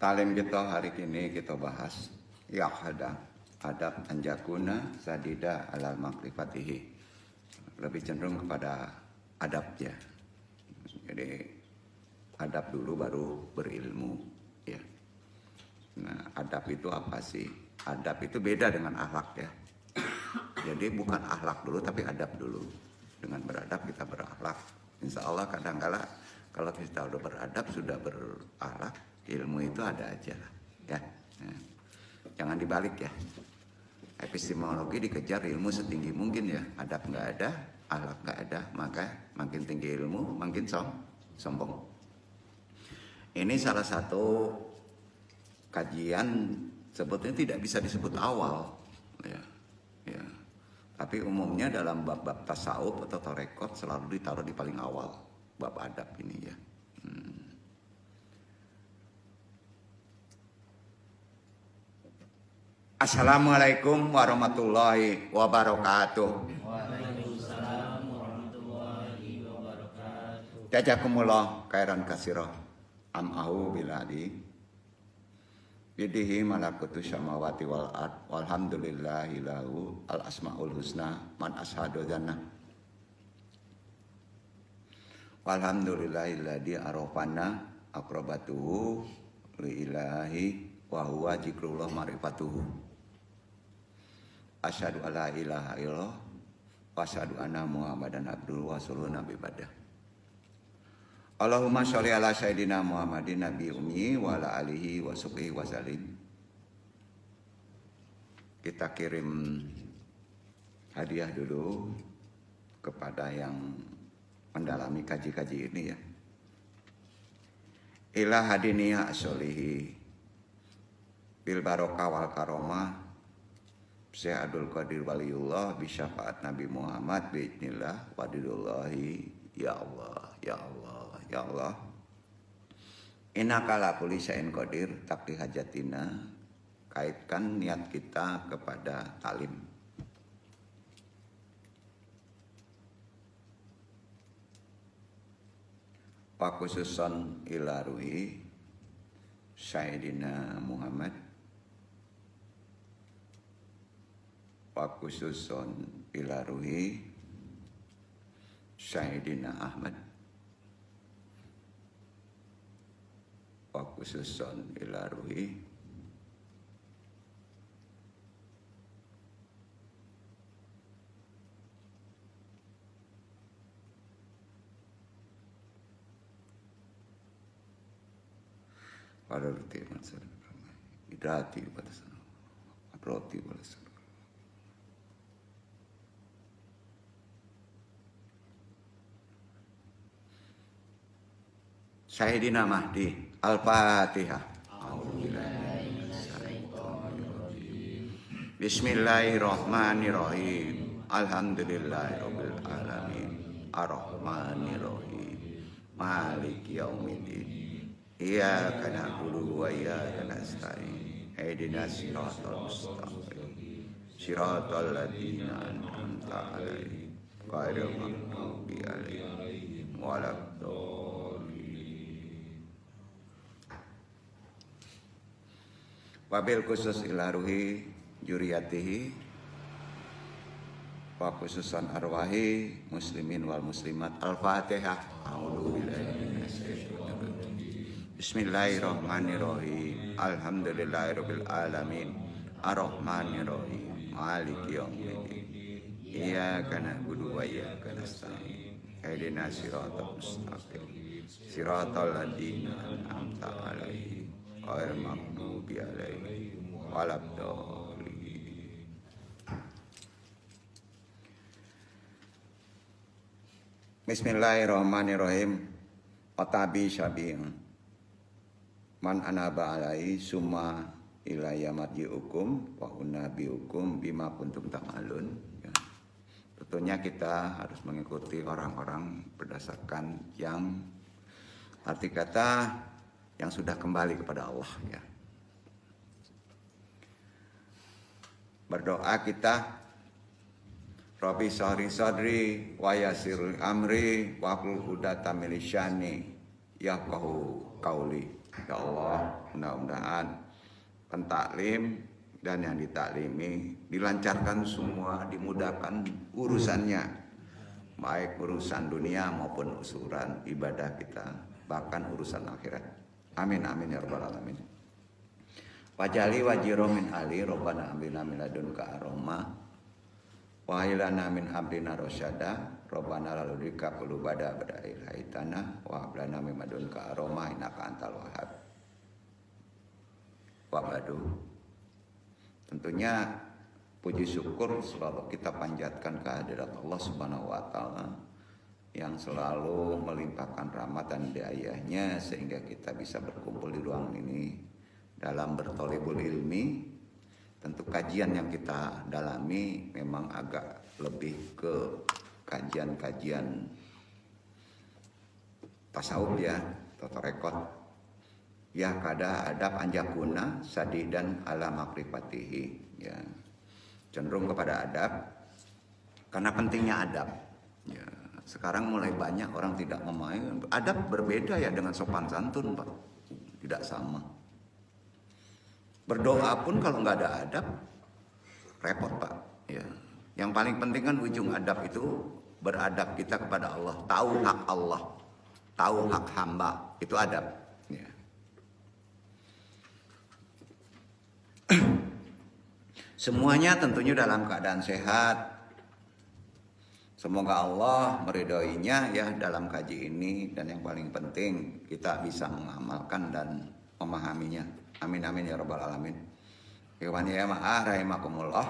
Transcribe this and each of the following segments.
Talim kita hari ini kita bahas yaqhada, adab anjakuna sadida alal makrifatihi. Lebih cenderung kepada adab ya. Jadi adab dulu baru berilmu ya. Nah, adab itu apa sih? Adab itu beda dengan akhlak ya. Jadi bukan akhlak dulu tapi adab dulu. Dengan beradab kita berakhlak. Insya Allah kadang-kala kalau kita udah beradab sudah berakhlak, ilmu itu ada aja lah ya. Nah, jangan dibalik ya. Epistemologi dikejar ilmu setinggi mungkin ya. Adab nggak ada, akhlak nggak ada, maka makin tinggi ilmu makin sombong. Ini salah satu kajian sebetulnya tidak bisa disebut awal ya. Ya. Tapi umumnya dalam bab-bab tasawuf atau tarekat selalu ditaruh di paling awal bab adab ini ya. Assalamualaikum warahmatullahi wabarakatuh. Waalaikumsalam warahmatullahi wabarakatuh. Jazakumullah khairan katsira. Am'ahu biladi. Bidihi malakutu samawati wal ard walhamdulillahi lahu al asmaul husna man ashadu dzanna. Walhamdulillahilladzi arafana aqrabatuhu li ilahi wa huwa zikrullah ma'rifatuhu. Asyhadu alla ilaha illallah wa asyhadu anna muhammadan abduhu wa rasuluhu nabi badah. Allahumma sholli ala sayyidina Muhammadin nabi ummi wa ala alihi wa sahbihi wa salim. Kita kirim hadiah dulu kepada yang mendalami kaji-kaji ini ya. Ila hadiniya asolihi bil barokah wal karomah Syekh Abdul Qadir Waliullah bisyafaat Nabi Muhammad biidznillah wadidullahi ya Allah ya Allah ya Allah. Innaka ala kulli syai'in qadir taqdi hajatina. Kaitkan niat kita kepada talim. Wa khususan ila ruhi Sayyidina Muhammad. Wa khususan ila ruhi Sayyidina Ahmad. Wa khususan ila ruhi pada roti mansur hidrati pada sana roti pada sana. Sayyidina Mahdi Al-Fatihah. Bismillahirrahmanirrahim. Alhamdulillahirabbil alamin. Arrahmanirrahim. Maliki yaumiddin. Iyyaka na'budu wa iyyaka nasta'in. Ihdinas siratal mustaqim. Siratal ladzina an'amta 'alaihim ghairil maghdubi 'alaihim waladdallin. Wabil khusus ila ruhi juriyatihi wa khususan arwahi muslimin wal muslimat. Al-Fatihah. Bismillahirrahmanirrahim. Alhamdulillahirabbil alamin. Arrahmanirrahim. Maliki yaumiddin. Iyyaka na'budu wa iyyaka nasta'in. Ihdinas siratal mustaqim. Siratal ladzina an'amta 'alaihim ghairil maghdubi 'alaihim waladdallin. Bismillahirrahmanirrahim. Atabi syabi'in man anaba alaihi summa ilayya marji'ukum wa unabbi'ukum bima kuntum ta'malun ya. Tentunya kita harus mengikuti orang-orang berdasarkan yang arti kata yang sudah kembali kepada Allah ya. Berdoa kita Rabbi sahri sadri wa yassir amri wa hlul 'uqdatam min lisani yafqahu qauli. Ya Allah, mudah-mudahan pentaklim dan yang ditaklimi dilancarkan semua, dimudahkan urusannya, baik urusan dunia maupun urusan ibadah kita, bahkan urusan akhirat. Amin amin ya rabbal alamin. Wajali wajiro min ali robbana amrina min ladunka aroma wa hilana min amrina rosyada robbana laludika qulubada badail haitana wa hablana min ladunka aroma innaka antal wahhab. Wa badu. Tentunya puji syukur selalu kita panjatkan kehadirat Allah Subhanahu wa taala yang selalu melimpahkan rahmat dan hidayahnya sehingga kita bisa berkumpul di ruang ini dalam bertolibul ilmi. Tentu kajian yang kita dalami memang agak lebih ke kajian-kajian tasawuf ya, atau rekod. Ya kada adab anjakuna sadih dan ala makrifatihi ya. Cenderung kepada adab karena pentingnya adab. Ya, sekarang mulai banyak orang tidak memahami adab berbeda ya dengan sopan santun, Pak. Tidak sama. Berdoa pun kalau nggak ada adab repot, Pak. Ya. Yang paling penting kan ujung adab itu beradab kita kepada Allah, tahu hak Allah, tahu hak hamba, itu adab. Ya. Semuanya tentunya dalam keadaan sehat. Semoga Allah meridhoinya ya dalam kaji ini, dan yang paling penting kita bisa mengamalkan dan memahaminya. Amin amin ya rabbal alamin. Ikhwan ya ma'ah rahimakumullah.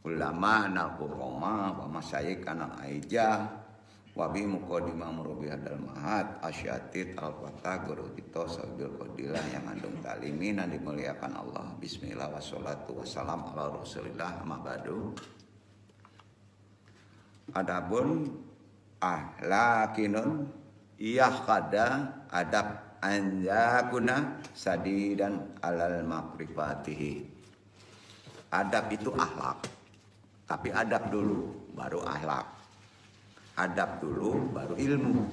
Ulama nalquroma wa masyayikh anak aijah wa bi muqaddimah murubi hadal mahat asyatid al-fatah guru kita sabil qadilah yang andung talimin dan dimuliakan Allah. Bismillah wassalatu wassalam ala rasulillah amma ba'du. Adabun ahlakinun kada adab anjakuna sadidan alal makrifatihi. Adab itu akhlak, tapi adab dulu baru akhlak. Adab dulu baru ilmu.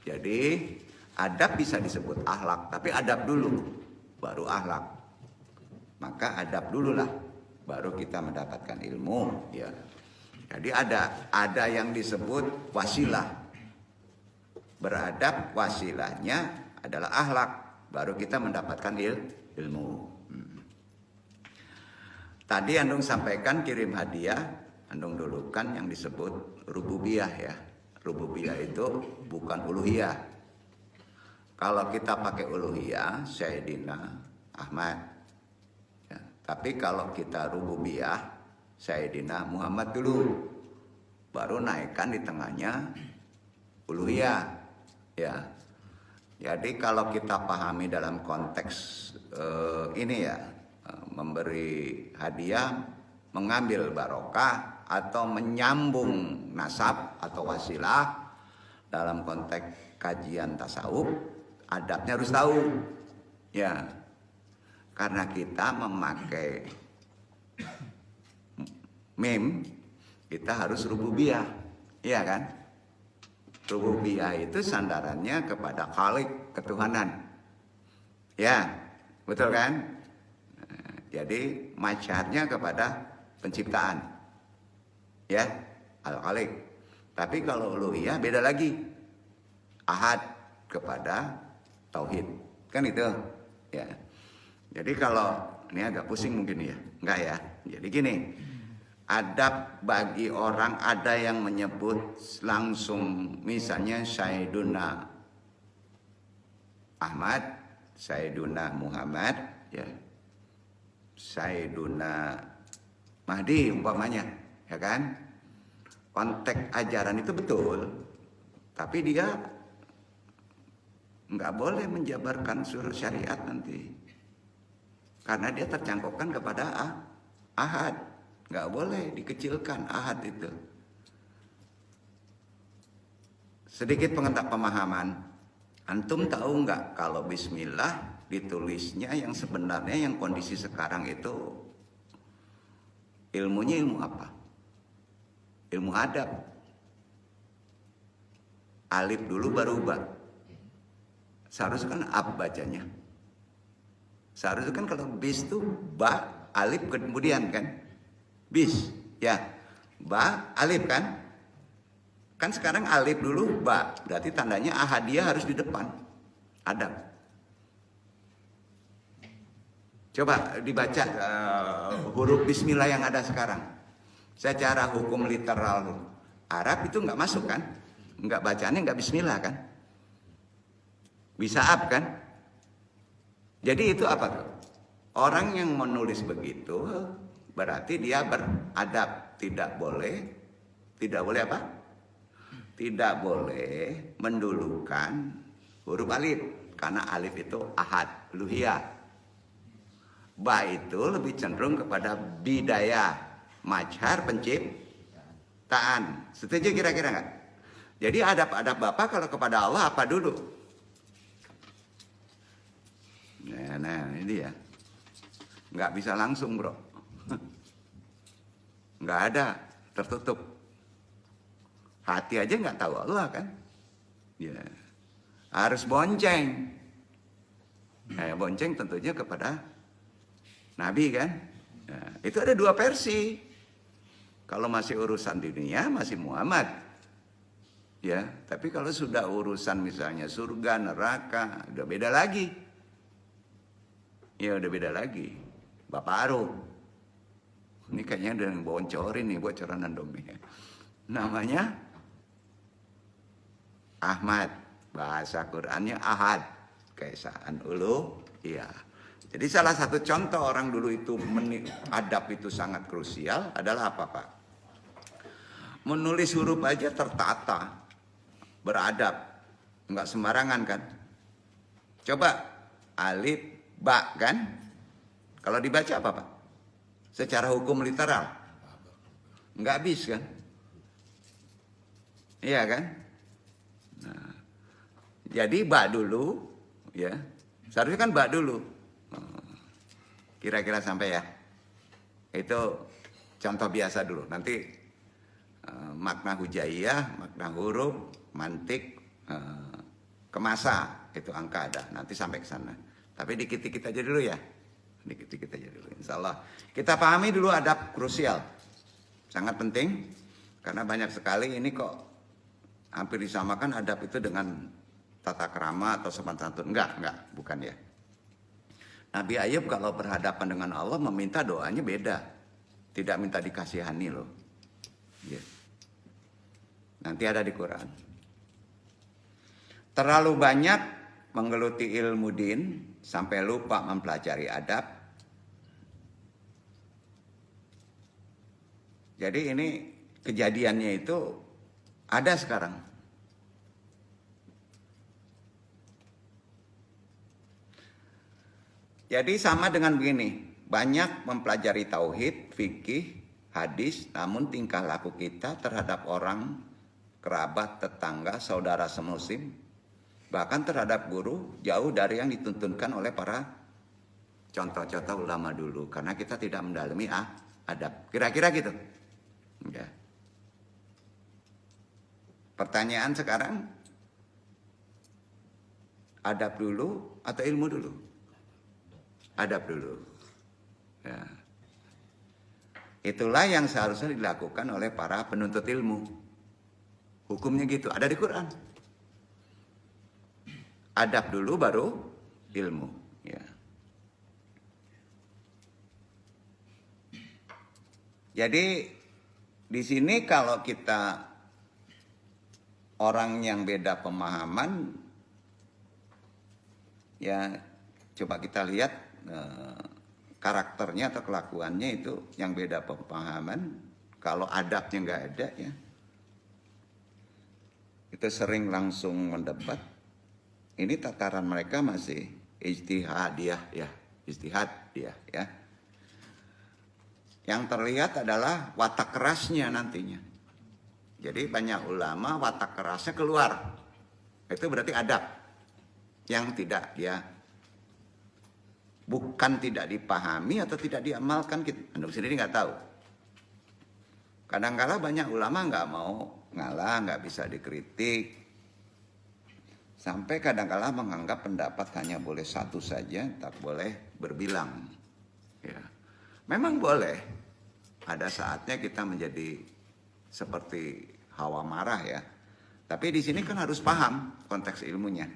Jadi adab bisa disebut akhlak, tapi adab dulu baru akhlak. Maka adab dululah baru kita mendapatkan ilmu ya. Jadi ada yang disebut wasilah. Beradab wasilahnya adalah akhlak, baru kita mendapatkan ilmu. Tadi Andung sampaikan kirim hadiah, Andung dulu kan yang disebut rububiyah ya. Rububiyah itu bukan uluhiyah. Kalau kita pakai uluhiyah, Sayyidina Ahmad. Ya. Tapi kalau kita rububiyah, Sayyidina Muhammad dulu, baru naikkan di tengahnya uluhiyah. Ya. Jadi kalau kita pahami dalam konteks ini ya, memberi hadiah, mengambil barokah atau menyambung nasab atau wasilah dalam konteks kajian tasawuf, adabnya harus tahu. Ya. Karena kita memakai mim, kita harus rububiyah, iya kan? Rububiyah itu sandarannya kepada khalik, ketuhanan. Ya, betul kan? Jadi masyarnya kepada penciptaan. Ya, al-khalik. Tapi kalau uluhiyah beda lagi. Ahad kepada tauhid. Kan itu? Ya. Jadi kalau ini agak pusing mungkin ya. Enggak ya. Jadi gini, adab bagi orang ada yang menyebut langsung misalnya Sayyiduna Ahmad, Sayyiduna Muhammad, ya, Sayyiduna Mahdi umpamanya, ya kan? Konteks ajaran itu betul, tapi dia nggak boleh menjabarkan surah syariat nanti, karena dia tercangkokkan kepada ahad. Nggak boleh dikecilkan ahad itu. Sedikit pemahaman. Antum tahu nggak kalau bismillah ditulisnya yang sebenarnya yang kondisi sekarang itu ilmunya ilmu apa? Ilmu adab. Alif dulu baru ba. Seharusnya kan ab bacanya. Seharusnya kan kalau bis tuh ba, alif kemudian kan. Bis, ya. Ba, alif kan. Kan sekarang alif dulu, ba. Berarti tandanya ahadiyah harus di depan. Adab. Coba dibaca huruf bismillah yang ada sekarang. Secara hukum literal Arab itu nggak masuk kan? Nggak bacanya nggak bismillah kan? Bisa ab kan? Jadi itu apa tuh? Orang yang menulis begitu berarti dia beradab. Tidak boleh apa? Tidak boleh mendulukan huruf alif. Karena alif itu ahad, luhiyah. Ba itu lebih cenderung kepada bidayah, majhar, penciptaan. Setuju kira-kira nggak? Jadi adab-adab Bapak kalau kepada Allah apa dulu? Nah ini ya. Nggak bisa langsung bro. Nggak ada, tertutup. Hati aja nggak tahu Allah kan. Ya. Harus bonceng. Bonceng tentunya kepada Nabi kan. Nah, itu ada dua versi. Kalau masih urusan dunia masih Muhammad. Ya, tapi kalau sudah urusan misalnya surga, neraka, udah beda lagi. Ya udah beda lagi. Bapak Arum. Ini kayaknya udah bocorin nih bocoran Domi. Namanya Ahmad. Bahasa Qurannya Ahad. Keesaan ulu. Iya. Jadi salah satu contoh orang dulu itu adab itu sangat krusial adalah apa Pak? Menulis huruf aja tertata. Beradab. Enggak sembarangan kan? Coba alif ba kan? Kalau dibaca apa Pak? Secara hukum literal. Enggak habis kan? Iya kan? Nah, jadi ba dulu ya. Seharusnya kan ba dulu. Kira-kira sampai ya. Itu contoh biasa dulu. Nanti makna hujaiyah, makna huruf, mantik, kemasa itu angka ada. Nanti sampai ke sana. Tapi dikit-dikit aja dulu ya. Dikit-dikit aja dulu. Insya Allah. Kita pahami dulu adab krusial. Sangat penting. Karena banyak sekali ini kok hampir disamakan adab itu dengan tata krama atau sopan santun. Enggak. Bukan ya. Nabi Ayub kalau berhadapan dengan Allah meminta doanya beda. Tidak minta dikasihani loh. Ya. Nanti ada di Quran. Terlalu banyak menggeluti ilmu din sampai lupa mempelajari adab. Jadi ini kejadiannya itu ada sekarang. Jadi sama dengan begini, banyak mempelajari tauhid, fikih, hadis, namun tingkah laku kita terhadap orang, kerabat, tetangga, saudara semusim, bahkan terhadap guru jauh dari yang dituntunkan oleh para contoh-contoh ulama dulu, karena kita tidak mendalami adab. Kira-kira gitu. Ya. Pertanyaan sekarang, adab dulu atau ilmu dulu? Adab dulu. Ya. Itulah yang seharusnya dilakukan oleh para penuntut ilmu. Hukumnya gitu, ada di Quran. Adab dulu baru ilmu. Ya. Jadi di sini kalau kita orang yang beda pemahaman, ya coba kita lihat karakternya atau kelakuannya itu yang beda pemahaman. Kalau adabnya nggak ada ya, itu sering langsung mendebat. Ini tataran mereka masih ijtihadiyah ya, ijtihadiyah ya. Yang terlihat adalah watak kerasnya nantinya. Jadi banyak ulama watak kerasnya keluar. Itu berarti adab yang tidak dia bukan tidak dipahami atau tidak diamalkan. Anda sendiri nggak tahu. Kadang-kala banyak ulama nggak mau ngalah, nggak bisa dikritik. Sampai kadang-kala menganggap pendapat hanya boleh satu saja, tak boleh berbilang. Ya. Memang boleh. Ada saatnya kita menjadi seperti hawa marah ya. Tapi di sini kan harus paham konteks ilmunya.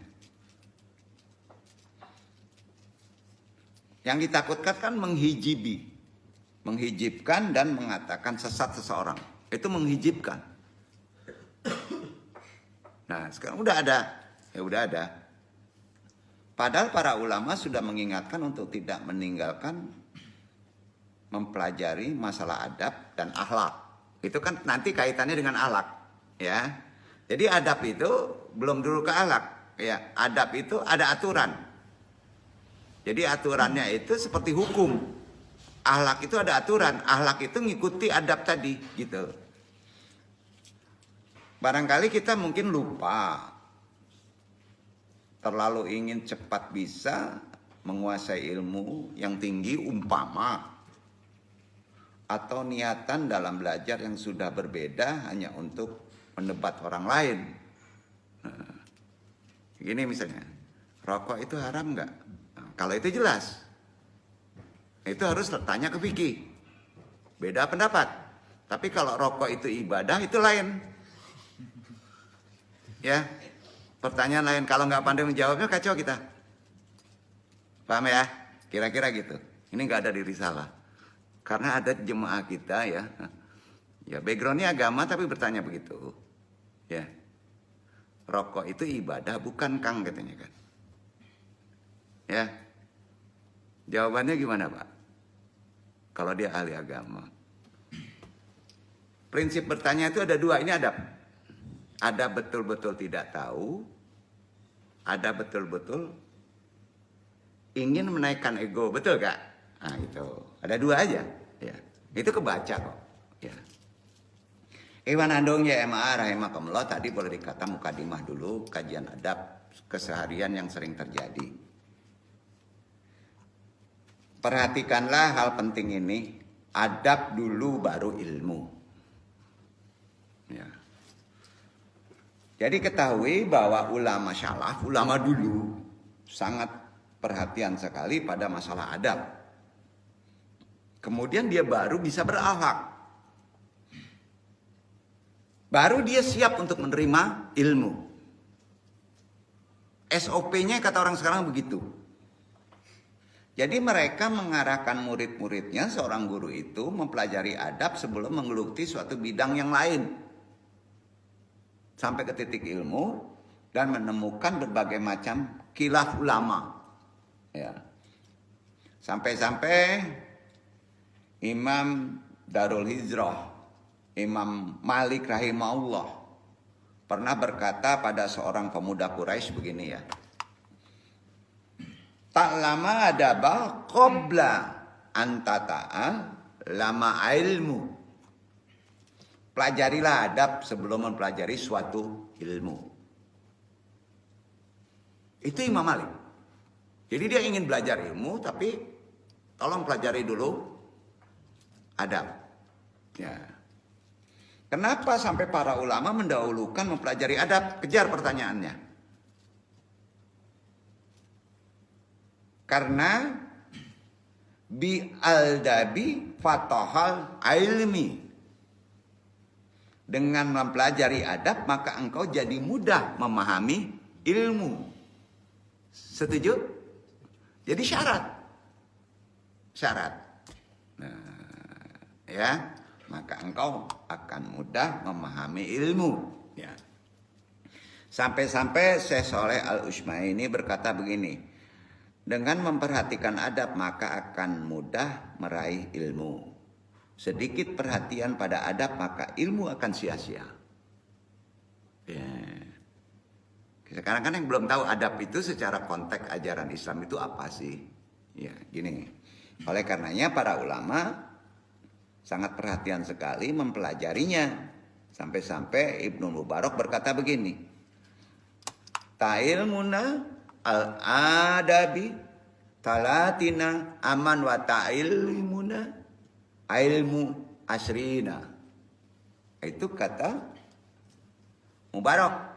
Yang ditakutkan kan menghijibi. Menghijibkan dan mengatakan sesat seseorang. Itu menghijibkan. Nah, sekarang udah ada. Ya udah ada. Padahal para ulama sudah mengingatkan untuk tidak meninggalkan mempelajari masalah adab dan akhlak. Itu kan nanti kaitannya dengan akhlak, ya. Jadi adab itu belum dulu ke akhlak, ya. Adab itu ada aturan. Jadi aturannya itu seperti hukum. Akhlak itu ada aturan. Akhlak itu ngikuti adab tadi, gitu. Barangkali kita mungkin lupa. Terlalu ingin cepat bisa menguasai ilmu yang tinggi umpama. Atau niatan dalam belajar yang sudah berbeda hanya untuk mendebat orang lain. Nah, gini misalnya, rokok itu haram nggak? Nah, kalau itu jelas. Itu harus tanya ke fikih. Beda pendapat. Tapi kalau rokok itu ibadah, itu lain. Ya. Pertanyaan lain, kalau nggak pandai menjawabnya kacau kita. Paham ya? Kira-kira gitu. Ini nggak ada di risalah. Karena ada jemaah kita ya. Ya backgroundnya agama tapi bertanya begitu. Ya. Rokok itu ibadah bukan Kang katanya kan. Ya. Jawabannya gimana Pak? Kalau dia ahli agama. Prinsip bertanya itu ada dua, ini adab. Ada betul-betul tidak tahu, ada betul-betul ingin menaikkan ego, betul gak? Nah itu, ada dua aja. Ya. Itu kebaca kok. Ya. Iwan Andong ya MA rahimakumullah tadi boleh dikata mukadimah dulu, kajian adab keseharian yang sering terjadi. Perhatikanlah hal penting ini, adab dulu baru ilmu. Ya. Jadi ketahui bahwa ulama syalaf, ulama dulu sangat perhatian sekali pada masalah adab. Kemudian dia baru bisa berakhlak. Baru dia siap untuk menerima ilmu. SOP-nya kata orang sekarang begitu. Jadi mereka mengarahkan murid-muridnya, seorang guru itu mempelajari adab sebelum menggeluti suatu bidang yang lain. Sampai ke titik ilmu dan menemukan berbagai macam khilaf ulama. Ya. Sampai-sampai Imam Darul Hijrah, Imam Malik rahimahullah pernah berkata pada seorang pemuda Quraisy begini ya. Tak lama adabah qabla antata'a lama ilmu. Pelajarilah adab sebelum mempelajari suatu ilmu. Itu Imam Malik. Jadi dia ingin belajar ilmu, tapi tolong pelajari dulu adab. Ya. Kenapa sampai para ulama mendahulukan mempelajari adab? Kejar pertanyaannya. Karena bi al-dabi fatahal ilmi. Dengan mempelajari adab maka engkau jadi mudah memahami ilmu. Setuju? Jadi syarat. Syarat. Nah, ya, maka engkau akan mudah memahami ilmu. Ya. Sampai-sampai Syekh Shaleh Al-Utsmaini berkata begini. Dengan memperhatikan adab maka akan mudah meraih ilmu. Sedikit perhatian pada adab maka ilmu akan sia-sia. Ya. Sekarang kan yang belum tahu adab itu secara konteks ajaran Islam itu apa sih? Ya, gini. Oleh karenanya para ulama sangat perhatian sekali mempelajarinya. Sampai-sampai Ibnu Mubarak berkata begini. Ta'ilmuna al-adabi talatina aman wa ta'ilmuna ilmu asrina. Itu kata Mubarak.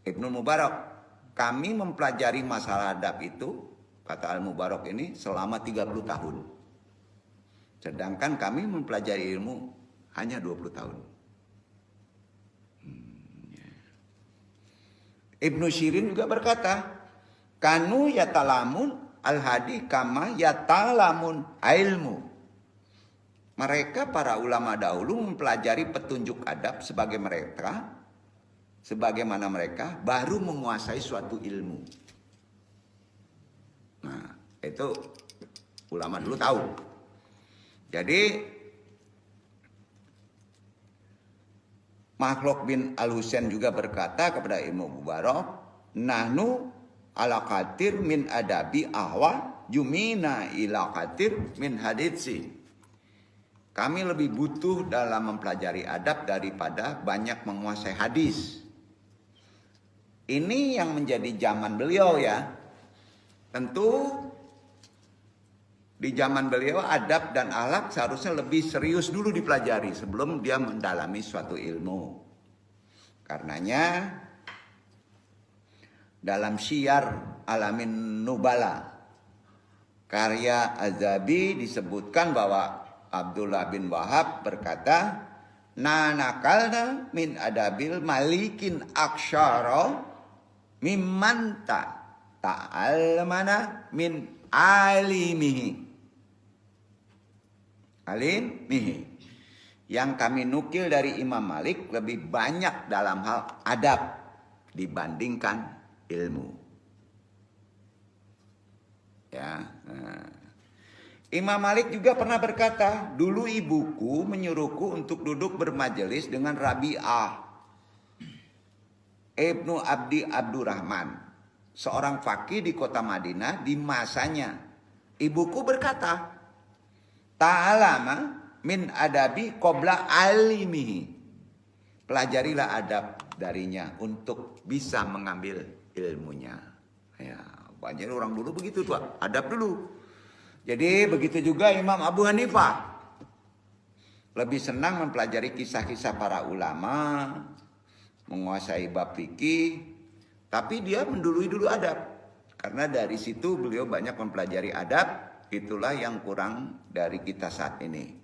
Ibnu Mubarak, kami mempelajari masalah adab itu, kata Al-Mubarak ini, selama 30 tahun. Sedangkan kami mempelajari ilmu hanya 20 tahun. Ibnu Syirin juga berkata, kanu yatalamun al-hadi kama yatalamun ilmu. Mereka para ulama dahulu mempelajari petunjuk adab sebagaimana mereka baru menguasai suatu ilmu. Nah, itu ulama dulu tahu. Jadi Makhluk bin Al-Husain juga berkata kepada Ibnu Mubarak, nahnu ala qatir min adabi ahwa jumina ila qatir min haditsi. Kami lebih butuh dalam mempelajari adab daripada banyak menguasai hadis. Ini yang menjadi zaman beliau ya. Tentu di zaman beliau adab dan akhlak seharusnya lebih serius dulu dipelajari sebelum dia mendalami suatu ilmu. Karenanya dalam Syiar Alamin Nubala karya Az-Zahabi disebutkan bahwa Abdullah bin Wahab berkata, "Nanakalna min adabil malikin aksyara mimman ta'almana min alimihi." Alimihi. Yang kami nukil dari Imam Malik lebih banyak dalam hal adab dibandingkan ilmu. Ya. Imam Malik juga pernah berkata, dulu ibuku menyuruhku untuk duduk bermajelis dengan Rabi'ah Ibnu Abdi Abdurrahman, seorang faqih di kota Madinah di masanya. Ibuku berkata, ta'alama min adabi qabla alimihi. Pelajarilah adab darinya untuk bisa mengambil ilmunya. Ya, banyak orang dulu begitu tuh, adab dulu. Jadi begitu juga Imam Abu Hanifah. Lebih senang mempelajari kisah-kisah para ulama, menguasai bab fikih, tapi dia mendului dulu adab. Karena dari situ beliau banyak mempelajari adab. Itulah yang kurang dari kita saat ini.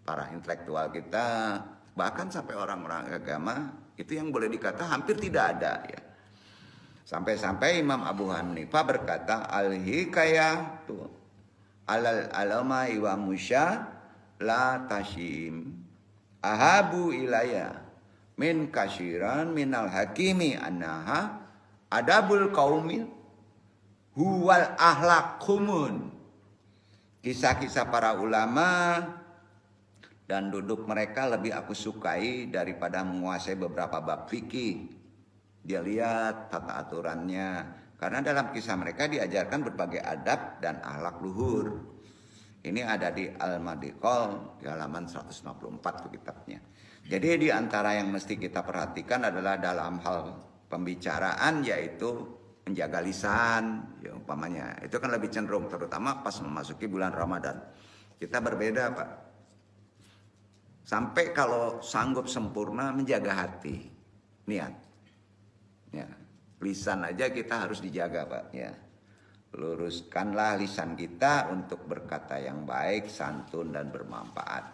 Para intelektual kita, bahkan sampai orang-orang agama, itu yang boleh dikata hampir tidak ada ya. Sampai-sampai Imam Abu Hanifah berkata, al-hikayah tuh alal alama iwa musya la tashim ahabu ilaya min kasyiran minal hakimi annaha adabul qaumil huwal ahlakumun. Kisah-kisah para ulama dan duduk mereka lebih aku sukai daripada menguasai beberapa bab fikih. Dia lihat tata aturannya, karena dalam kisah mereka diajarkan berbagai adab dan akhlak luhur. Ini ada di Al-Madiqol di halaman 154 tuh kitabnya. Jadi di antara yang mesti kita perhatikan adalah dalam hal pembicaraan, yaitu menjaga lisan, ya umpamanya. Itu kan lebih cenderung, terutama pas memasuki bulan Ramadan. Kita berbeda, Pak. Sampai kalau sanggup sempurna menjaga hati, niat. Ya, lisan aja kita harus dijaga, Pak. Ya, luruskanlah lisan kita untuk berkata yang baik, santun dan bermanfaat.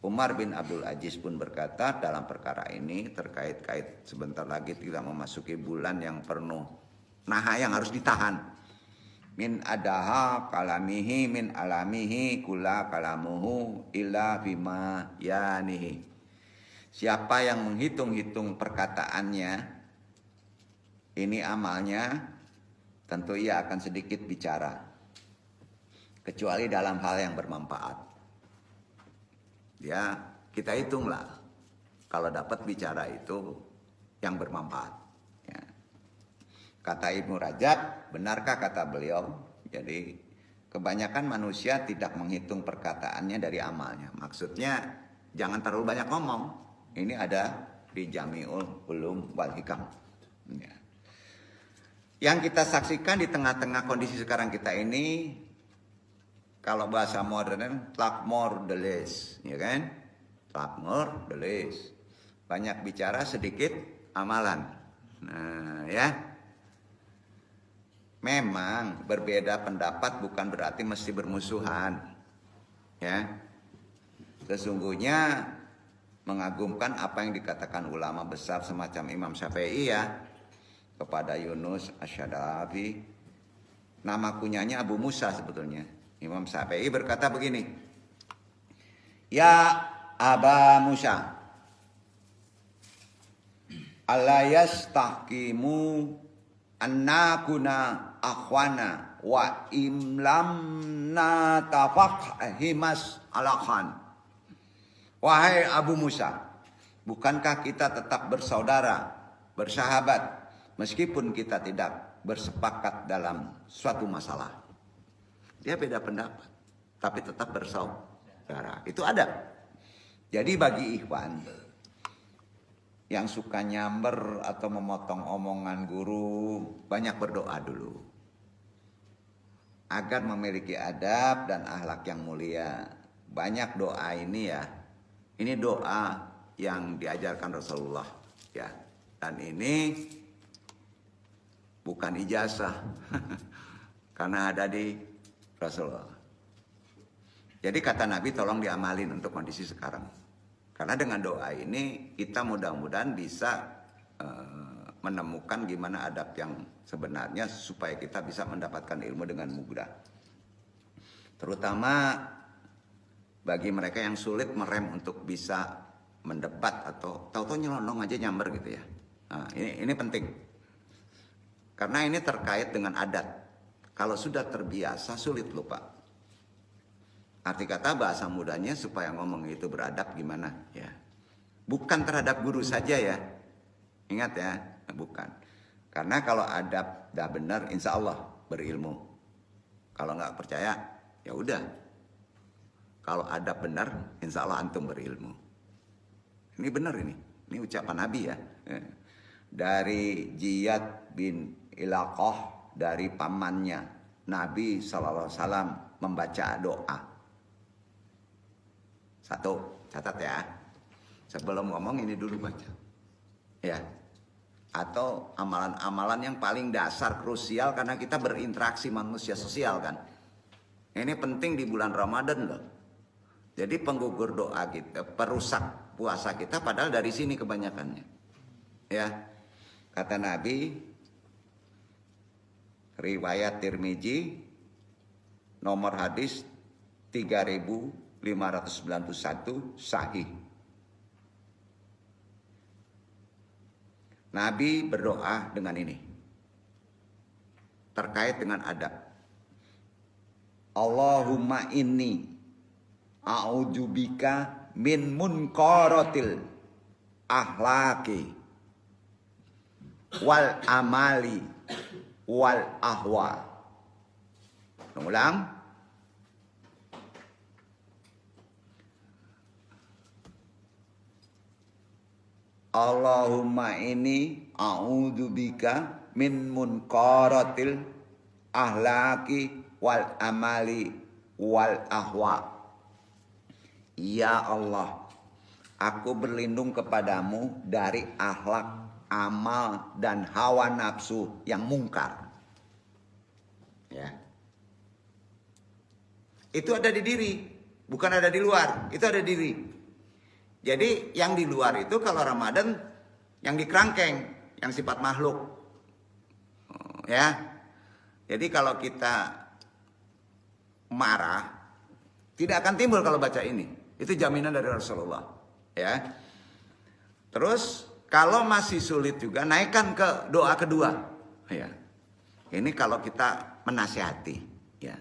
Umar bin Abdul Aziz pun berkata dalam perkara ini terkait sebentar lagi kita memasuki bulan yang penuh naha yang harus ditahan. Min adaha kalamihi min alamihi kula kalamuhu illa bima yanihi. Siapa yang menghitung-hitung perkataannya, ini amalnya, tentu ia akan sedikit bicara. Kecuali dalam hal yang bermanfaat. Ya, kita hitunglah. Kalau dapat bicara itu yang bermanfaat. Ya. Kata Ibnu Rajab, benarkah kata beliau? Jadi kebanyakan manusia tidak menghitung perkataannya dari amalnya. Maksudnya jangan terlalu banyak ngomong. Ini ada di Jami'ul Ulum wal Hikam. Ya. Yang kita saksikan di tengah-tengah kondisi sekarang kita ini, kalau bahasa modern, tlakmor deles, ya kan? Tlakmor deles. Banyak bicara, sedikit amalan. Nah, ya. Memang berbeda pendapat bukan berarti mesti bermusuhan. Ya. Sesungguhnya mengagumkan apa yang dikatakan ulama besar semacam Imam Syafi'i ya kepada Yunus Asy-Syadabi. Nama kunyanya Abu Musa sebetulnya. Imam Syafi'i berkata begini. Ya Aba Musa, ala yastahkimu annakuna akhwana wa imlam natafaqhimas alakhan. Wahai Abu Musa, bukankah kita tetap bersaudara, bersahabat, meskipun kita tidak bersepakat dalam suatu masalah? Dia beda pendapat, tapi tetap bersaudara. Itu ada. Jadi bagi ikhwan yang suka nyamber atau memotong omongan guru, banyak berdoa dulu. Agar memiliki adab dan akhlak yang mulia. Banyak doa ini ya. Ini doa yang diajarkan Rasulullah ya. Dan ini bukan ijazah. Karena ada di Rasulullah. Jadi kata Nabi tolong diamalin untuk kondisi sekarang. Karena dengan doa ini kita mudah-mudahan bisa menemukan gimana adab yang sebenarnya supaya kita bisa mendapatkan ilmu dengan mudah. Terutama bagi mereka yang sulit merem untuk bisa mendebat atau tahu-tahu nyelonong aja nyamber gitu ya. Nah, ini penting. Karena ini terkait dengan adat. Kalau sudah terbiasa sulit lupa. Arti kata bahasa mudanya supaya ngomong itu beradab gimana ya. Bukan terhadap guru saja ya. Ingat ya, bukan. Karena kalau adab dah benar insya Allah berilmu. Kalau nggak percaya ya udah. Kalau adab benar insya Allah antum berilmu. Ini benar ini. Ini ucapan Nabi ya. Dari Jiyad bin Ilaqah, dari pamannya Nabi SAW membaca doa. Satu, catat ya. Sebelum ngomong ini dulu baca. Ya. Atau amalan-amalan yang paling dasar, krusial karena kita berinteraksi manusia sosial kan. Ini penting di bulan Ramadan loh. Jadi penggugur doa kita, perusak puasa kita padahal dari sini kebanyakannya. Ya. Kata Nabi, riwayat Tirmizi nomor hadis 3591 sahih. Nabi berdoa dengan ini. Terkait dengan adab. Allahumma inni a'udzubika min munkaratil akhlaqi wal amali wal ahwa. Ulang. Allahumma inni a'udzubika min munkaratil akhlaqi wal amali wal ahwa. Ya Allah, aku berlindung kepadamu dari akhlak, amal, dan hawa nafsu yang mungkar. Ya. Itu ada di diri, bukan ada di luar. Itu ada di diri. Jadi yang di luar itu kalau Ramadan yang di kerangkeng, yang sifat makhluk. Ya. Jadi kalau kita marah, tidak akan timbul kalau baca ini. Itu jaminan dari Rasulullah. Ya. Terus kalau masih sulit juga naikkan ke doa kedua. Ya. Ini kalau kita menasihati. Ya.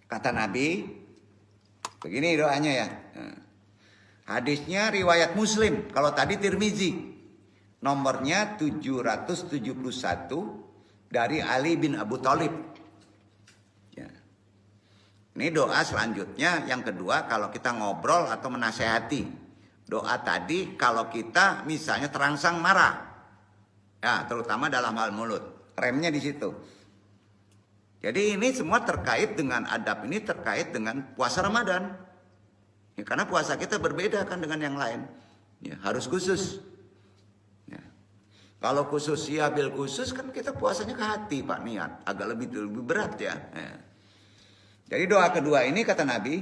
Kata Nabi, begini doanya ya. Hadisnya riwayat Muslim. Kalau tadi Tirmizi. Nomornya 771 dari Ali bin Abu Thalib. Ya. Ini doa selanjutnya. Yang kedua kalau kita ngobrol atau menasehati. Doa tadi kalau kita misalnya terangsang marah. Ya, terutama dalam hal mulut. Remnya di situ. Jadi ini semua terkait dengan adab ini, terkait dengan puasa Ramadan. Ya, karena puasa kita berbeda kan dengan yang lain. Ya, harus khusus. Ya. Kalau khusus ya bil khusus kan kita puasanya ke hati Pak, niat. Agak lebih berat ya. Jadi doa kedua ini kata Nabi,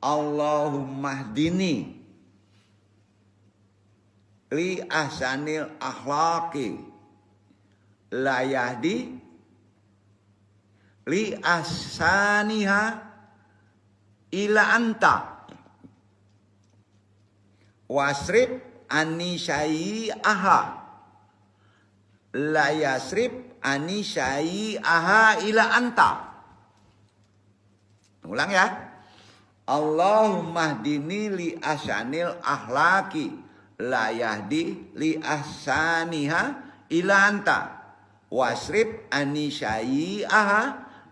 Allahumma hdini li ahsanil akhlaqi la yahdi li ahsaniha ila anta wasrib ani syai'aha la yasrib ani syai'aha ila anta. Ulang ya. Allahumma hdini li ahsanil akhlaqi la yahdi li ahsaniha ila anta wasrib ani syai'aha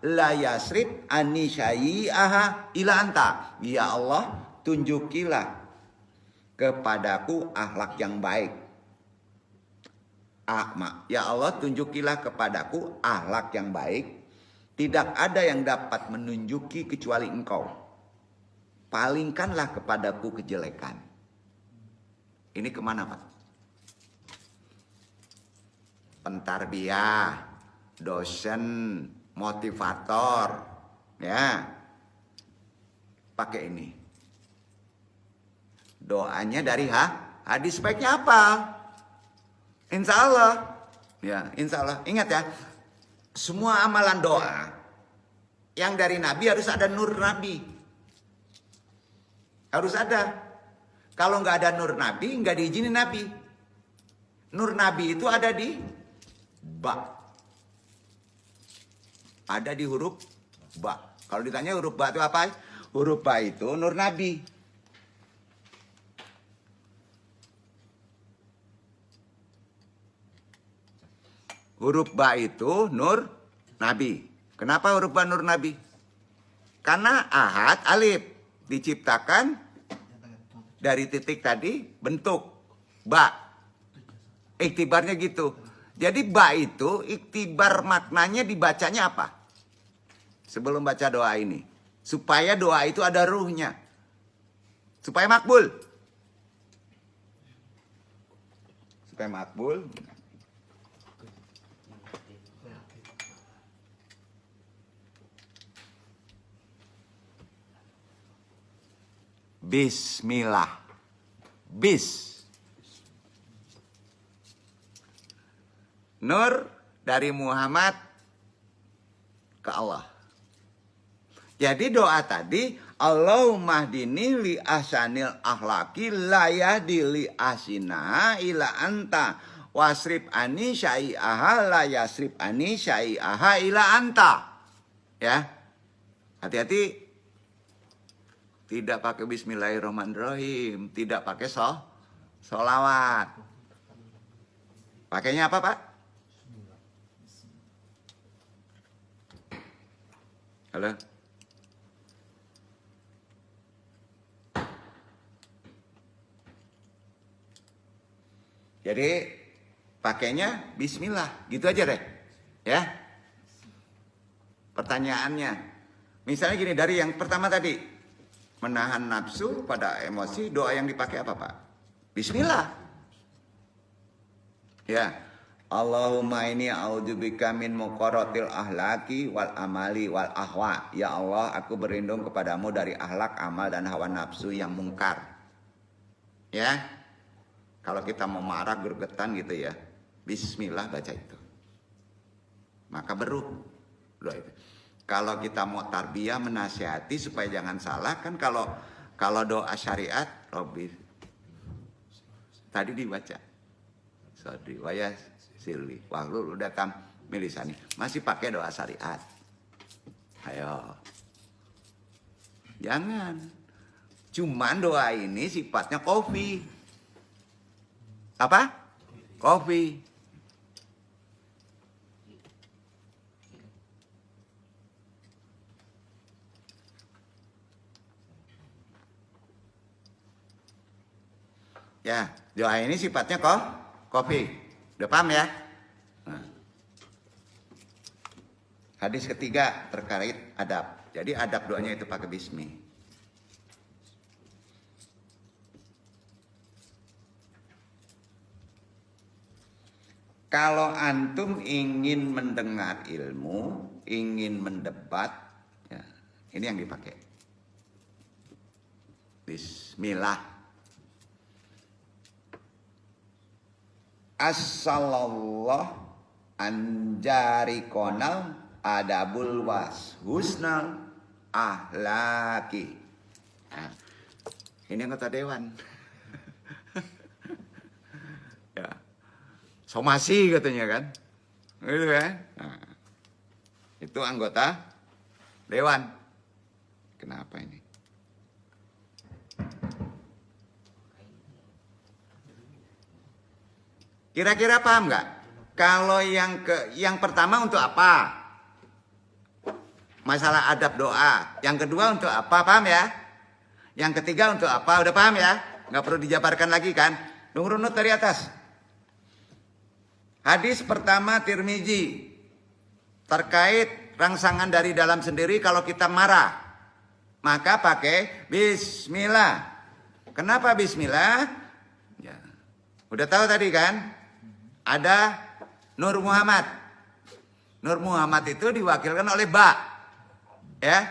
la yasrib ani syai'aha ila anta. Ya Allah, tunjukilah kepadaku akhlak yang baik. Ya Allah, tunjukilah kepadaku akhlak yang baik. Tidak ada yang dapat menunjuki kecuali Engkau. Palingkanlah kepadaku kejelekan. Ini kemana Pak? Pentarbiyah, dosen, motivator, ya. Pakai ini. Doanya dari hadis baiknya apa? Insya Allah. Ya, insya Allah. Ingat ya, semua amalan doa yang dari Nabi harus ada nur Nabi. Harus ada. Kalau nggak ada nur Nabi, nggak diizinin Nabi. Nur Nabi itu ada di ba. Ada di huruf ba. Kalau ditanya huruf ba itu apa? Huruf ba itu nur Nabi. Huruf ba itu nur Nabi. Kenapa huruf ba nur Nabi? Karena ahad alif diciptakan dari titik tadi bentuk ba. Iktibarnya gitu. Jadi ba itu iktibar maknanya dibacanya apa? Sebelum baca doa ini. Supaya doa itu ada ruhnya. Supaya makbul. Supaya makbul. Bismillah. Nur dari Muhammad ke Allah. Jadi doa tadi, Allahumma hdini li ahsanil akhlaqi la yahdi li ahsina ila anta wasrib ani syai'aha la yasrib ani syai'aha ila anta. Ya. Hati-hati. Tidak pakai bismillahirrahmanirrahim. Tidak pakai sholawat. Pakainya apa Pak? Halo? Jadi pakainya bismillah. Gitu aja deh. Ya. Pertanyaannya. Misalnya gini, dari yang pertama tadi. Menahan nafsu pada emosi, doa yang dipakai apa Pak? Bismillah. Ya. Allahumma inni a'udzubika min muqarratil ahlaki wal amali wal ahwa. Ya Allah, aku berlindung kepadamu dari akhlak, amal dan hawa nafsu yang mungkar. Ya. Kalau kita mau marah, gergetan gitu ya. Bismillah baca itu. Maka beruh doa itu. Kalau kita mau tarbiyah menasihati supaya jangan salah, kan kalau doa syariat Robbi tadi dibaca Sodri waya sirli wahlul udah tam milisani, masih pakai doa syariat. Ayo, jangan cuman doa ini sifatnya kopi. Apa? Kopi. Ya, doa ini sifatnya kopi. Udah paham ya? Nah. Hadis ketiga terkait adab. Jadi adab doanya itu pakai bismi. Kalau antum ingin mendengar ilmu, ingin mendebat, ya, ini yang dipakai. Bismillah. Assallallahu anjari konal adabul was husnal ahlaki. Nah, ini anggota dewan. Ya. Somasi katanya kan. Gitu kan. Nah, itu anggota dewan. Kenapa ini? Kira-kira paham nggak? Kalau yang pertama untuk apa? Masalah adab doa. Yang kedua untuk apa? Paham ya? Yang ketiga untuk apa? Udah paham ya? Nggak perlu dijabarkan lagi kan? Runut dari atas. Hadis pertama Tirmizi terkait rangsangan dari dalam sendiri kalau kita marah. Maka pakai bismillah. Kenapa bismillah? Ya. Udah tahu tadi kan? Ada Nur Muhammad. Nur Muhammad itu diwakilkan oleh ba. Ya.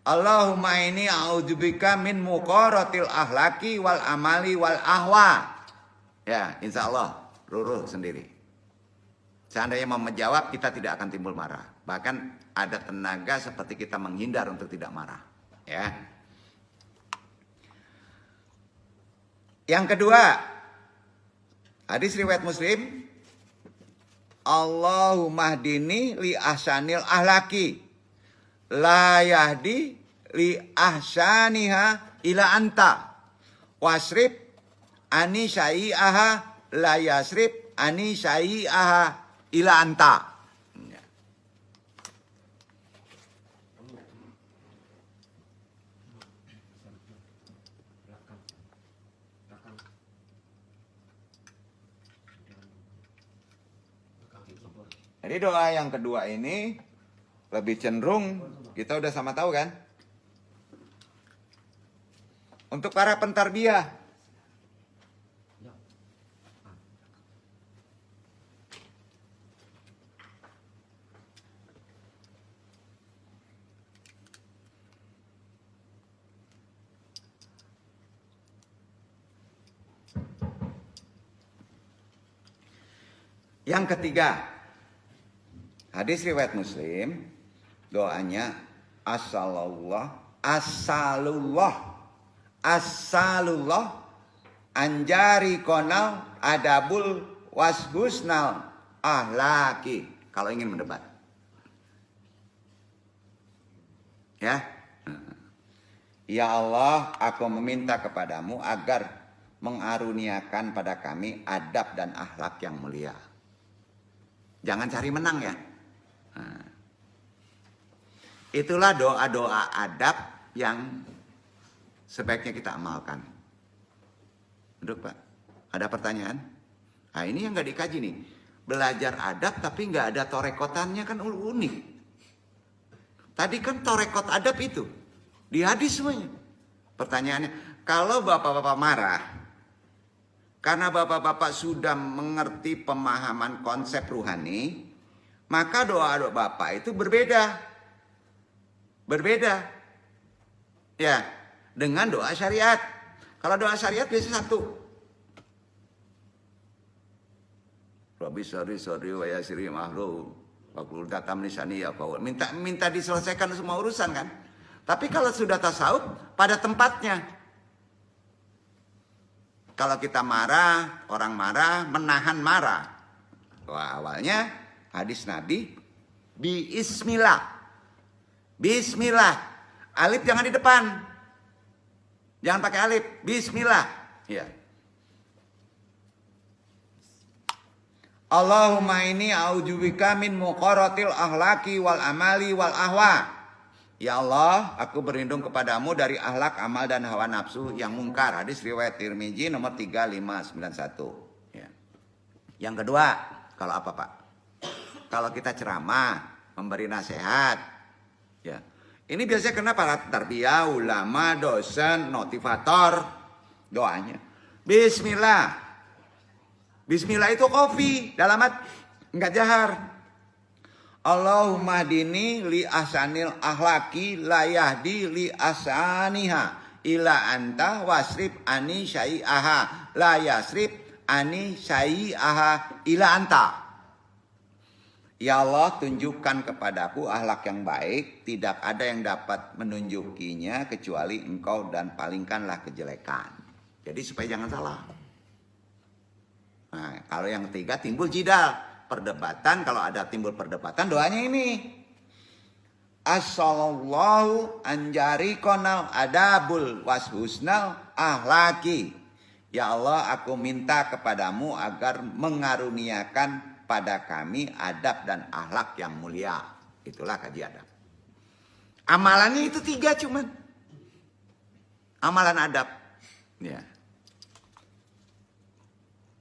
Allahumma inni a'udzubika min muqaratil ahlaki wal amali wal ahwa. Ya, insya Allah lurus sendiri. Seandainya mau menjawab, kita tidak akan timbul marah. Bahkan ada tenaga seperti kita menghindar untuk tidak marah. Ya. Yang kedua, hadis riwayat Muslim, Allahumma hdini li ahsanil ahlaki la yahdi li ahsaniha ila anta wasrib ani syai'aha la yasrib ani syai'aha ila anta. Jadi doa yang kedua ini lebih cenderung kita udah sama tahu kan? Untuk para pentarbiyah. Yang ketiga, hadis riwayat Muslim, doanya asalullah anjari konal adabul washusnal ahlaki. Kalau ingin mendebat, ya, ya Allah, aku meminta kepadamu agar mengaruniakan pada kami adab dan akhlak yang mulia. Jangan cari menang ya. Nah, itulah doa-doa adab yang sebaiknya kita amalkan. Duduk Pak, ada pertanyaan? Nah ini yang gak dikaji nih. Belajar adab tapi gak ada torekotannya kan unik. Tadi kan torekot adab itu. Di hadis semuanya. Pertanyaannya, kalau bapak-bapak marah, karena bapak-bapak sudah mengerti pemahaman konsep ruhani, maka doa-doa bapak itu berbeda. Berbeda. Ya, dengan doa syariat. Kalau doa syariat biasa satu. Rabbi sori wa yasiri mahru wa datam lisani ya qaul. Minta diselesaikan semua urusan kan. Tapi kalau sudah tasawuf pada tempatnya. Kalau kita marah, orang marah, menahan marah. Wah, awalnya hadis Nabi, bismillah. Bismillah. Alif jangan di depan. Jangan pakai alif. Bismillah. Ya. Allahumma inni a'udzubika min muqaratil ahlaki wal amali wal ahwa. Ya Allah, aku berlindung kepadamu dari akhlak, amal, dan hawa nafsu yang mungkar. Hadis riwayat Tirmizi nomor 3591. Ya. Yang kedua, kalau apa Pak? Kalau kita ceramah, memberi nasihat. Ya. Ini biasanya kena para tarbiyah, ulama, dosen, motivator. Doanya. Bismillah. Bismillah itu kofi, dalam hati, enggak jahar. Allahumma dini li ahsanil ahlaki la yahdi li ahsaniha ila anta wasrib ani syai'aha la yasrib ani syai'aha ila anta. Ya Allah, tunjukkan kepadaku akhlak yang baik, tidak ada yang dapat menunjukinya kecuali Engkau, dan palingkanlah kejelekan. Jadi supaya jangan salah. Nah, kalau yang ketiga timbul jidal, perdebatan. Kalau ada timbul perdebatan, doanya ini. As-sallallahu anjari konal adabul washusnal ahlaki. Ya Allah, aku minta kepadamu agar mengaruniakan pada kami adab dan akhlak yang mulia. Itulah kaji adab. Amalannya itu 3 cuman. Amalan adab. Ya.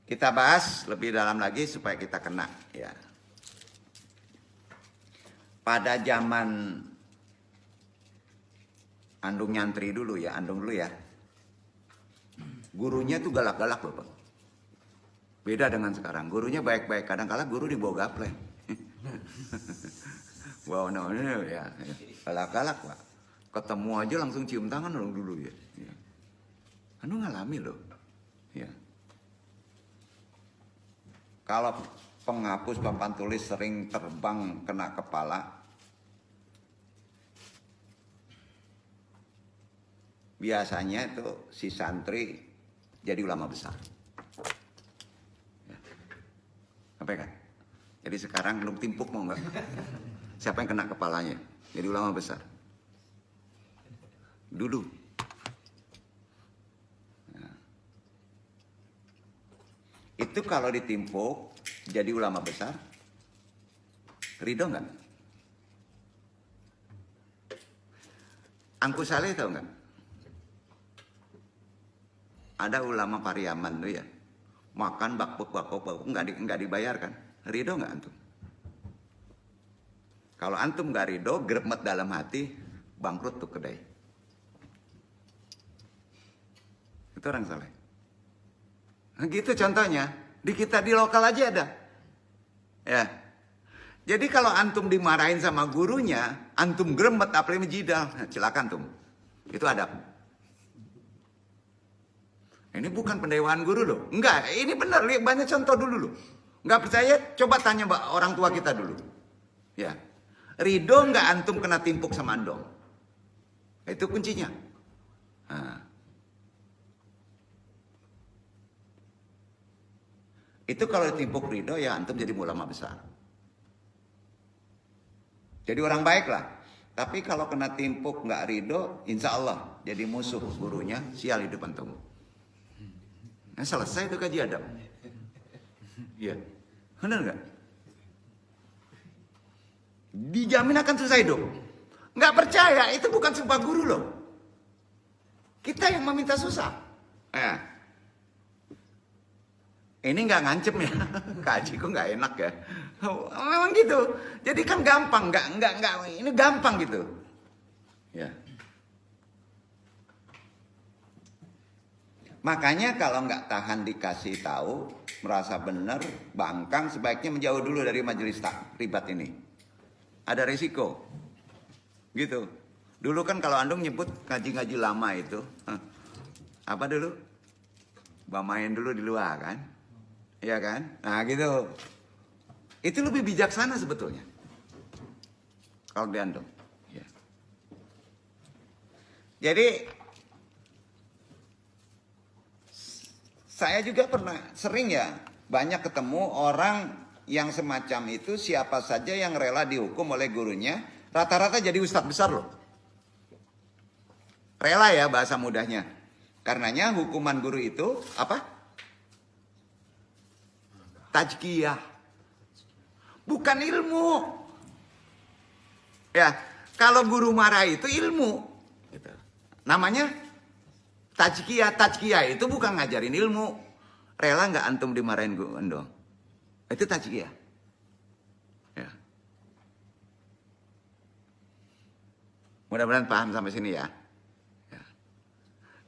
Kita bahas lebih dalam lagi supaya kita kena. Ya. Pada zaman Andung nyantri dulu ya, Andung dulu ya. Gurunya tuh galak-galak loh, Pak. Beda dengan sekarang. Gurunya baik-baik. Kadang-kala guru dibawa gaplek. Wow, no, ya. Galak-galak, Pak. Ketemu aja langsung cium tangan dulu ya. Ya. Anu ngalami loh. Ya. Kalau penghapus papan tulis sering terbang kena kepala, biasanya itu si santri jadi ulama besar. Apa kan? Jadi sekarang lu timpuk mau nggak? Siapa yang kena kepalanya? Jadi ulama besar. Dulu. Nah. Itu kalau ditimpuk jadi ulama besar, ridho nggak? Angku Saleh tahu nggak? Ada ulama Pariaman tuh ya. Makan bakpuk nggak dibayarkan. Ridho nggak antum? Kalau antum nggak ridho, gremet dalam hati, bangkrut tuh kedai. Itu orang saleh. Nah, gitu contohnya. Di kita di lokal aja ada. Ya. Jadi kalau antum dimarahin sama gurunya, antum gremet apalagi menjidal, nah, silakan antum. Itu adab. Ini bukan pendewaan guru loh. Enggak, ini benar. Lihat banyak contoh dulu loh. Enggak percaya, coba tanya orang tua kita dulu. Ya. Ridho enggak antum kena timpuk sama andong? Itu kuncinya. Nah. Itu kalau ditimpuk ridho ya antum jadi ulama besar. Jadi orang baik lah. Tapi kalau kena timpuk enggak ridho, insya Allah jadi musuh gurunya, sial hidup antum. Nah, selesai itu kaji adab. Iya. Benar nggak? Dijamin akan selesai hidup. Nggak percaya, itu bukan sumpah guru loh. Kita yang meminta susah. Nah. Ini nggak ngancem ya. Kaji kok nggak enak ya. Memang gitu. Jadi kan gampang, nggak. Ini gampang gitu. Ya. Makanya kalau nggak tahan dikasih tahu, merasa benar, bangkang, sebaiknya menjauh dulu dari majelis ribat ini. Ada risiko. Gitu. Dulu kan kalau Andung nyebut ngaji-ngaji lama itu, apa dulu? Bamain dulu di luar kan? Iya kan? Nah gitu. Itu lebih bijaksana sebetulnya. Kalau di Andung. Ya. Jadi saya juga pernah sering ya banyak ketemu orang yang semacam itu, siapa saja yang rela dihukum oleh gurunya rata-rata jadi ustadz besar loh. Rela ya bahasa mudahnya. Karenanya hukuman guru itu apa? Tajkiyah. Bukan ilmu. Ya, kalau guru marah itu ilmu. Gitu. Namanya tajkiyah. Tajkiyah itu bukan ngajarin ilmu. Rela nggak antum dimarahin gendong? Itu tajkiyah. Ya. Mudah-mudahan paham sampai sini ya. Ya.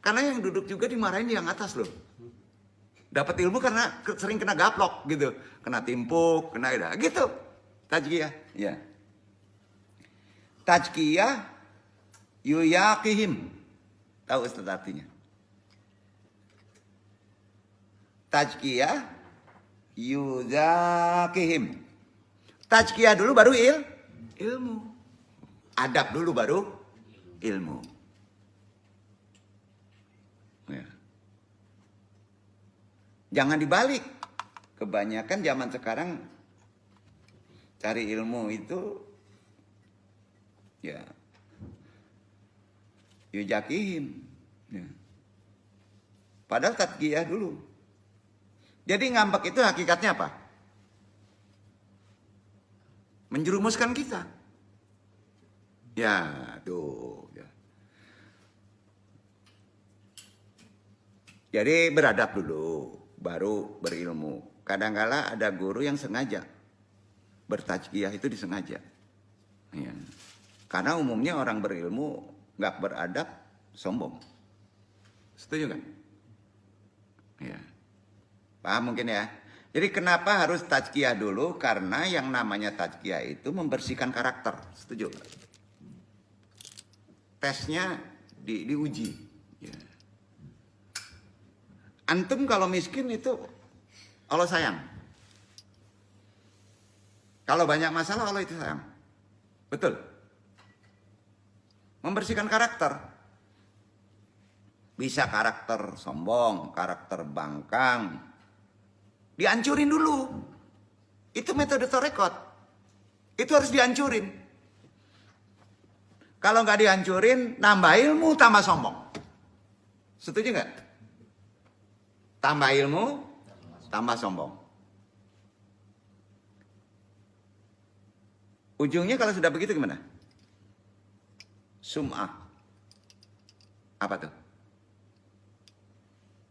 Karena yang duduk juga dimarahin yang atas loh. Dapat ilmu karena sering kena gaplok gitu, kena timpuk, kena gitu. Tazkiyah, ya. Tazkiyah yuyaqihim. Tahu Ustaz artinya? Tazkiyah yuzakihim. Tazkiyah dulu baru ilmu. Adab dulu baru ilmu. Ya. Jangan dibalik. Kebanyakan zaman sekarang cari ilmu itu ya yujakihim. Ya. Padahal tazkiyah dulu. Jadi ngambek itu hakikatnya apa? Menjerumuskan kita. Ya, tuh. Ya. Jadi beradab dulu, baru berilmu. Kadang-kala ada guru yang sengaja bertazkiyah itu disengaja. Ya. Karena umumnya orang berilmu nggak beradab, sombong. Setuju kan? Ya. Paham mungkin ya? Jadi kenapa harus tazkiyah dulu? Karena yang namanya tazkiyah itu membersihkan karakter. Setuju? Tesnya diuji. Ya. Antum kalau miskin itu Allah sayang. Kalau banyak masalah Allah itu sayang. Betul. Membersihkan karakter. Bisa karakter sombong, karakter bangkang. Dihancurin dulu. Itu metode torekot. Itu harus dihancurin. Kalau nggak dihancurin, nambah ilmu, tambah sombong. Setuju nggak? Tambah ilmu, tambah sombong. Ujungnya kalau sudah begitu gimana? Sum'ah. Apa tuh?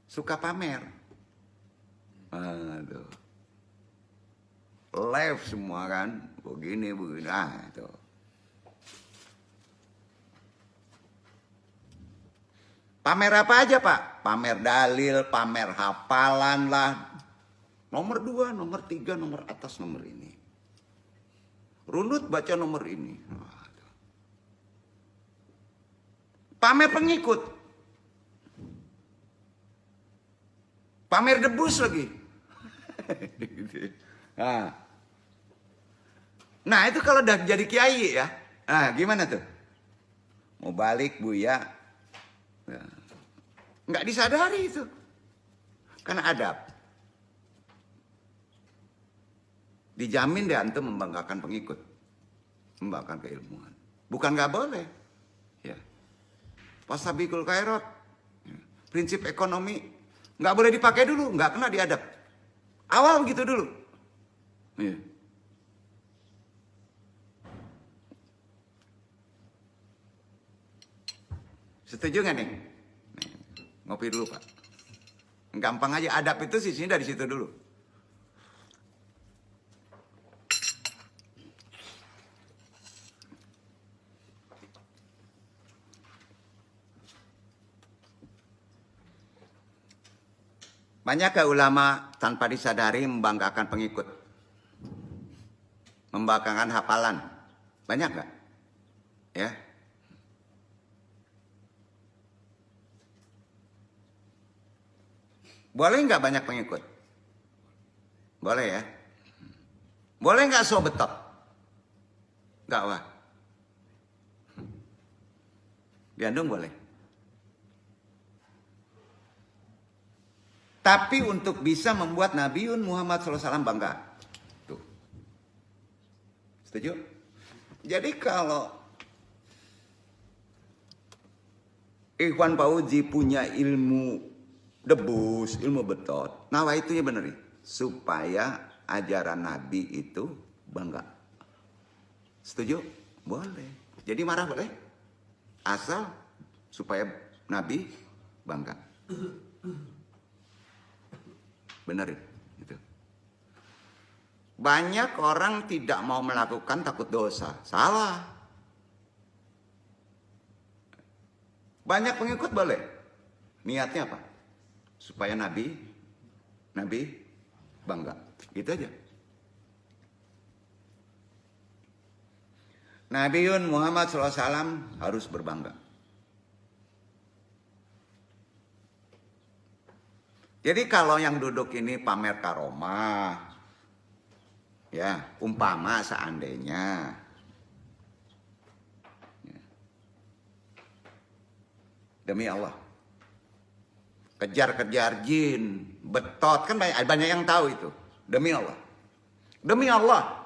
Suka pamer. Aduh. Live semua kan. Begini. Itu. Pamer apa aja Pak? Pamer dalil, pamer hafalan lah. Nomor 2, nomor 3, nomor atas nomor ini. Runut baca nomor ini. Pamer pengikut. Pamer debus lagi. Nah itu kalau udah jadi kiai ya. Nah gimana tuh? Mau balik Buya. Nggak disadari itu. Karena adab. Dijamin deh antum membanggakan pengikut. Membanggakan keilmuan. Bukan nggak boleh. Ya. Fastabiqul khairat. Prinsip ekonomi. Nggak boleh dipakai dulu. Nggak kena diadab. Awal gitu dulu. Ya. Setuju nggak nih? Ngopi dulu Pak. Gampang aja. Adab itu sisinya dari situ dulu. Banyakkah ulama tanpa disadari membanggakan pengikut? Membanggakan hafalan? Banyak nggak? Ya. Boleh nggak banyak pengikut? Boleh ya. Boleh nggak so betot? Nggak wah. Bandung boleh. Tapi untuk bisa membuat Nabiun Muhammad SAW bangga. Tuh. Setuju? Jadi kalau Ikhwan Fauzi punya ilmu debus, ilmu betot. Nah, itunya benerin. Supaya ajaran Nabi itu bangga. Setuju? Boleh. Jadi marah boleh? Asal supaya Nabi bangga. Benerin. Gitu. Banyak orang tidak mau melakukan takut dosa. Salah. Banyak pengikut boleh. Niatnya apa? Supaya Nabi Nabi bangga. Gitu aja. Nabiun Muhammad SAW harus berbangga. Jadi kalau yang duduk ini pamer karomah, ya umpama seandainya, ya, demi Allah, kejar-kejar jin, betot, kan banyak yang tahu itu. Demi Allah. Demi Allah.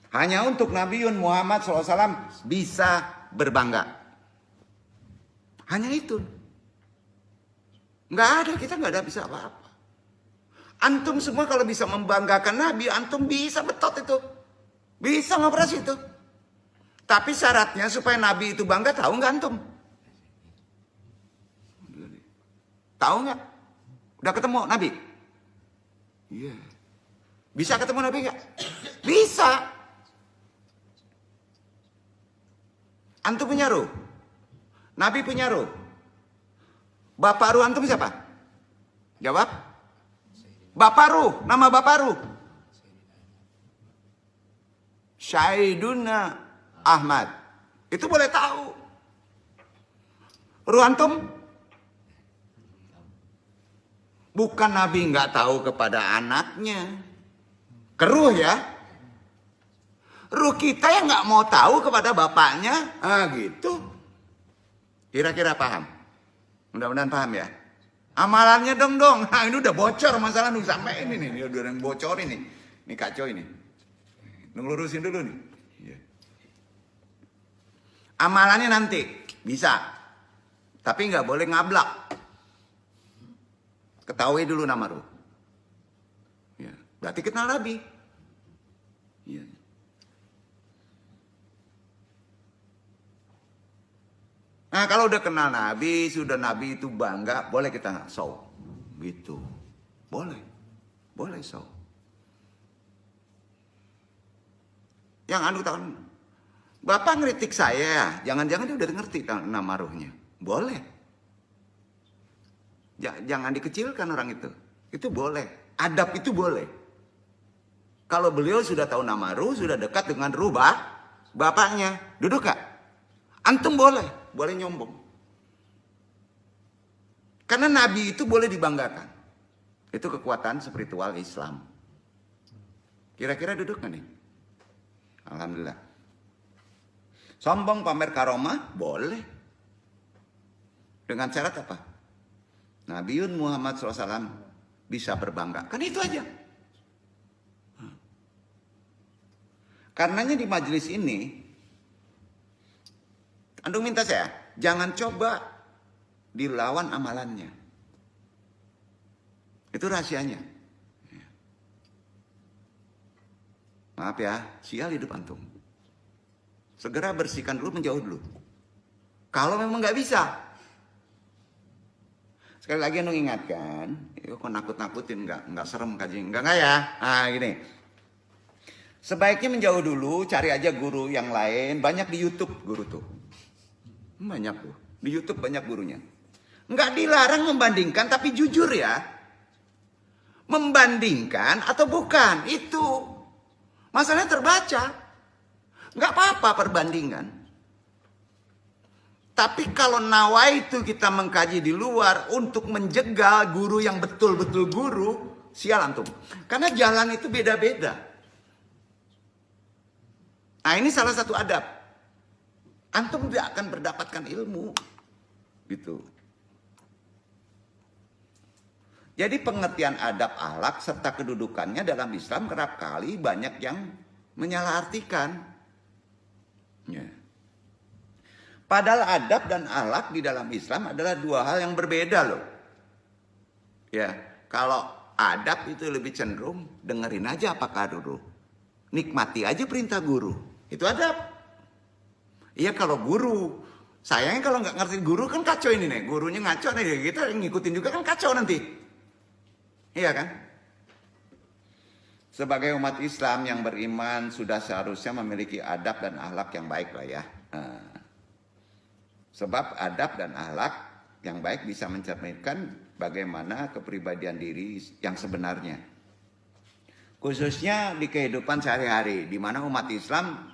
Hanya untuk Nabiun Muhammad SAW bisa berbangga. Hanya itu. Nggak ada, kita nggak ada bisa apa-apa. Antum semua kalau bisa membanggakan Nabi, antum bisa betot itu. Bisa ngoperasi itu. Tapi syaratnya supaya Nabi itu bangga, tahu nggak antum? Tahu nggak? Udah ketemu Nabi? Iya. Bisa ketemu Nabi nggak? Bisa. Antum punya ruh? Nabi punya ruh? Bapak ruh antum siapa? Jawab. Bapak ruh, nama bapak ruh. Syaiduna Ahmad. Itu boleh tahu. Ruh antum? Bukan Nabi nggak tahu kepada anaknya. Keruh ya. Ruh kita yang nggak mau tahu kepada bapaknya. Gitu. Kira-kira paham? Mudah-mudahan paham ya. Amalannya dong. Ini udah bocor masalah nih sampai ini nih. Udah yang bocor ini. Ini kacau ini. Ngelurusin dulu nih. Amalannya nanti bisa. Tapi nggak boleh ngablak. Ketahui dulu nama ruh. Ya, berarti kenal Nabi. Ya. Nah kalau udah kenal Nabi, sudah Nabi itu bangga, boleh kita show. Gitu. Boleh. Boleh show. Yang anu tahun, Bapak ngeritik saya, jangan-jangan dia udah ngerti nama ruhnya. Boleh. Jangan dikecilkan orang itu. Itu boleh. Adab itu boleh. Kalau beliau sudah tahu nama ruh, sudah dekat dengan ruh bapaknya. Duduk gak? Antum boleh. Boleh nyombong. Karena Nabi itu boleh dibanggakan. Itu kekuatan spiritual Islam. Kira-kira duduk gak nih? Alhamdulillah. Sombong pamer karomah? Boleh. Dengan syarat apa? Nabiun Muhammad SAW bisa berbangga. Kan itu aja. Karenanya di majelis ini, Antum minta saya, jangan coba dilawan amalannya. Itu rahasianya. Maaf ya, sial hidup antum. Segera bersihkan dulu, menjauh dulu. Kalau memang nggak bisa. Sekali lagi Anu ingatkan, kok nakut-nakutin, nggak serem kaji, enggak ya. Nah gini. Sebaiknya menjauh dulu, cari aja guru yang lain. Banyak di YouTube guru tuh. Banyak tuh. Di YouTube banyak gurunya. Nggak dilarang membandingkan, tapi jujur ya. Membandingkan atau bukan, itu. Masalahnya terbaca. Nggak apa-apa perbandingan. Tapi kalau nawaitu kita mengkaji di luar untuk menjegal guru yang betul-betul guru, sial antum. Karena jalan itu beda-beda. Nah ini salah satu adab. Antum tidak akan mendapatkan ilmu. Gitu. Jadi pengertian adab akhlak serta kedudukannya dalam Islam kerap kali banyak yang menyalahartikan. Ya. Padahal adab dan akhlak di dalam Islam adalah dua hal yang berbeda loh. Ya, kalau adab itu lebih cenderung dengerin aja apa kata guru. Nikmati aja perintah guru. Itu adab. Iya kalau guru, sayangnya kalau nggak ngerti guru kan kacau ini nih. Gurunya ngaco nih, kita ngikutin juga kan kacau nanti. Iya kan? Sebagai umat Islam yang beriman sudah seharusnya memiliki adab dan akhlak yang baik lah ya. Sebab adab dan akhlak yang baik bisa mencerminkan bagaimana kepribadian diri yang sebenarnya. Khususnya di kehidupan sehari-hari, di mana umat Islam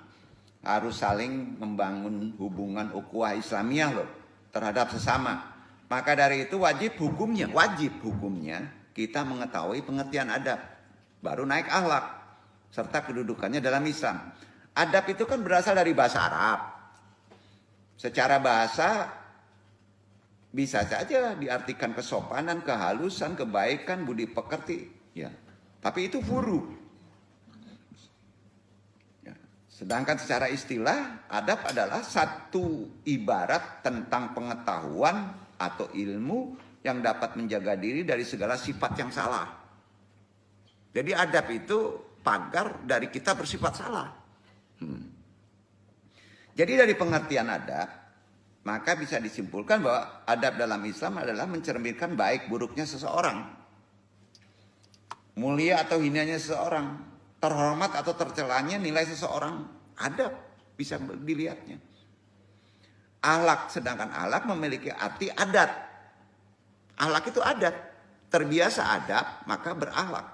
harus saling membangun hubungan ukhuwah Islamiyah loh terhadap sesama. Maka dari itu wajib hukumnya kita mengetahui pengertian adab, baru naik akhlak serta kedudukannya dalam Islam. Adab itu kan berasal dari bahasa Arab. Secara bahasa bisa saja diartikan kesopanan, kehalusan, kebaikan, budi pekerti, ya. Tapi itu furu. Ya. Sedangkan secara istilah, adab adalah satu ibarat tentang pengetahuan atau ilmu yang dapat menjaga diri dari segala sifat yang salah. Jadi adab itu pagar dari kita bersifat salah. Jadi dari pengertian adab, maka bisa disimpulkan bahwa adab dalam Islam adalah mencerminkan baik buruknya seseorang. Mulia atau hinanya seseorang, terhormat atau tercelanya nilai seseorang, adab bisa dilihatnya. Akhlak, sedangkan akhlak memiliki arti adat. Akhlak itu adat, terbiasa adab maka berakhlak.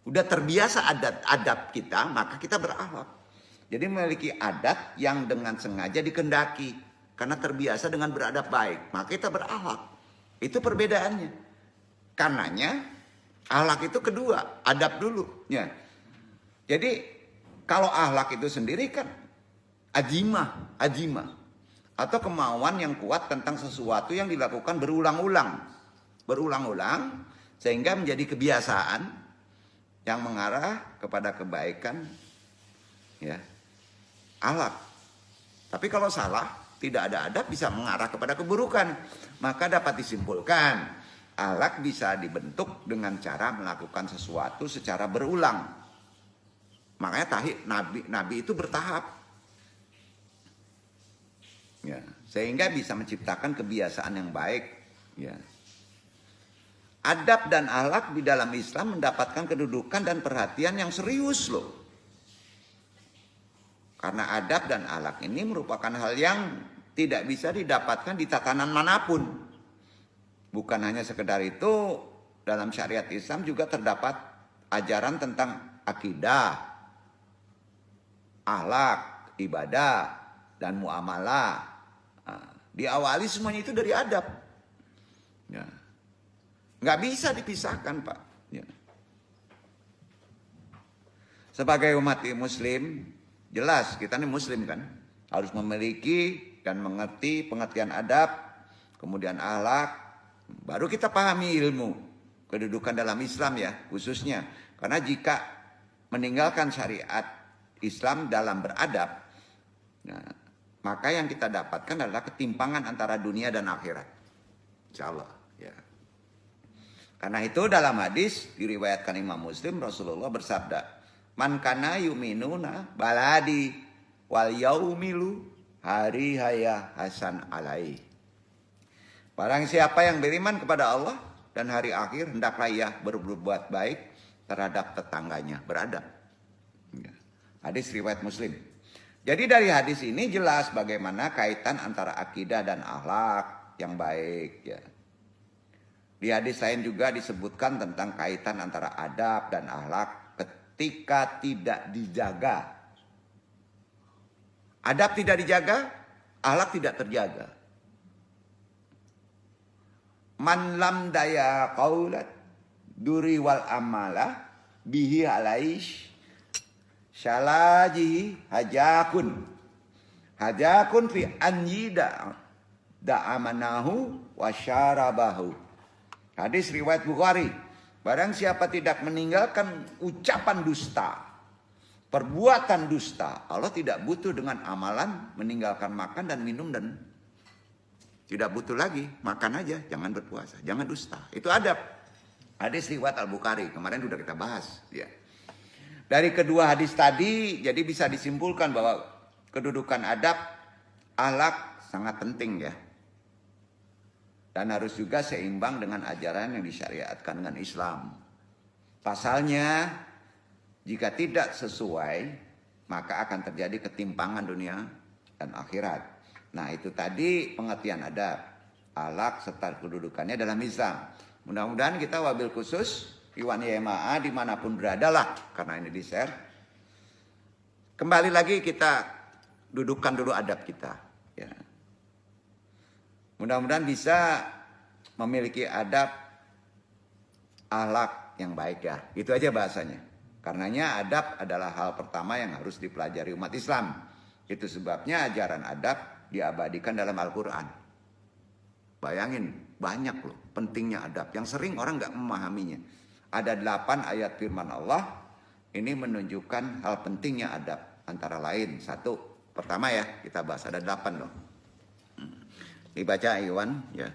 Udah terbiasa adab kita maka kita berakhlak. Jadi memiliki adat yang dengan sengaja dikendaki karena terbiasa dengan beradab baik, maka kita berakhlak. Itu perbedaannya. Karenanya akhlak itu kedua, adab dulu. Ya. Jadi kalau akhlak itu sendiri kan azimah. Atau kemauan yang kuat tentang sesuatu yang dilakukan berulang-ulang. Sehingga menjadi kebiasaan yang mengarah kepada kebaikan. Ya, akhlak. Tapi kalau salah, tidak ada adab bisa mengarah kepada keburukan. Maka dapat disimpulkan akhlak bisa dibentuk dengan cara melakukan sesuatu secara berulang. Makanya Nabi itu bertahap. Ya, sehingga bisa menciptakan kebiasaan yang baik. Ya. Adab dan akhlak di dalam Islam mendapatkan kedudukan dan perhatian yang serius loh. Karena adab dan akhlak ini merupakan hal yang tidak bisa didapatkan di tatanan manapun. Bukan hanya sekedar itu, dalam syariat Islam juga terdapat ajaran tentang akidah, akhlak, ibadah, dan muamalah. Nah, diawali semuanya itu dari adab. Ya. Nggak bisa dipisahkan, Pak. Ya. Sebagai umat muslim, jelas kita ini muslim kan. Harus memiliki dan mengerti pengertian adab, kemudian akhlak. Baru kita pahami ilmu kedudukan dalam Islam ya khususnya. Karena jika meninggalkan syariat Islam dalam beradab, nah, maka yang kita dapatkan adalah ketimpangan antara dunia dan akhirat. Insya Allah. Ya. Karena itu dalam hadis diriwayatkan Imam Muslim, Rasulullah bersabda, "Man kana yuminuna baladi wal yaumilu hari haya hasan alai." Barang siapa yang beriman kepada Allah dan hari akhir, hendaklah ia berbuat baik terhadap tetangganya, beradab. Ya. Hadis riwayat Muslim. Jadi dari hadis ini jelas bagaimana kaitan antara akidah dan akhlak yang baik. Ya. Di hadis lain juga disebutkan tentang kaitan antara adab dan akhlak ketika tidak dijaga. Adab tidak dijaga, akhlak tidak terjaga. Man lam daya qaulat duri wal amala bihi alaish syalaji hajakun fi anjida da'amanahu wa syarabahu. Hadis riwayat Bukhari. Barang siapa tidak meninggalkan ucapan dusta, perbuatan dusta, Allah tidak butuh dengan amalan meninggalkan makan dan minum dan tidak butuh lagi, makan aja, jangan berpuasa, jangan dusta. Itu adab. Hadis riwayat Al-Bukhari, kemarin sudah kita bahas. Ya. Dari kedua hadis tadi, jadi bisa disimpulkan bahwa kedudukan adab, akhlak sangat penting ya. Dan harus juga seimbang dengan ajaran yang disyariatkan dengan Islam. Pasalnya, jika tidak sesuai, maka akan terjadi ketimpangan dunia dan akhirat. Nah itu tadi pengertian adab, akhlak serta kedudukannya dalam Islam. Mudah-mudahan kita wabil khusus Iwan YMAA dimanapun berada lah, karena ini di share. Kembali lagi kita dudukkan dulu adab kita. Ya. Mudah-mudahan bisa memiliki adab akhlak yang baik ya. Itu aja bahasanya. Karenanya adab adalah hal pertama yang harus dipelajari umat Islam. Itu sebabnya ajaran adab diabadikan dalam Al-Quran. Bayangin, banyak loh pentingnya adab. Yang sering orang nggak memahaminya. Ada 8 ayat firman Allah. Ini menunjukkan hal pentingnya adab. Antara lain, satu. Pertama ya, kita bahas ada 8 loh. Dibaca Iwan ya.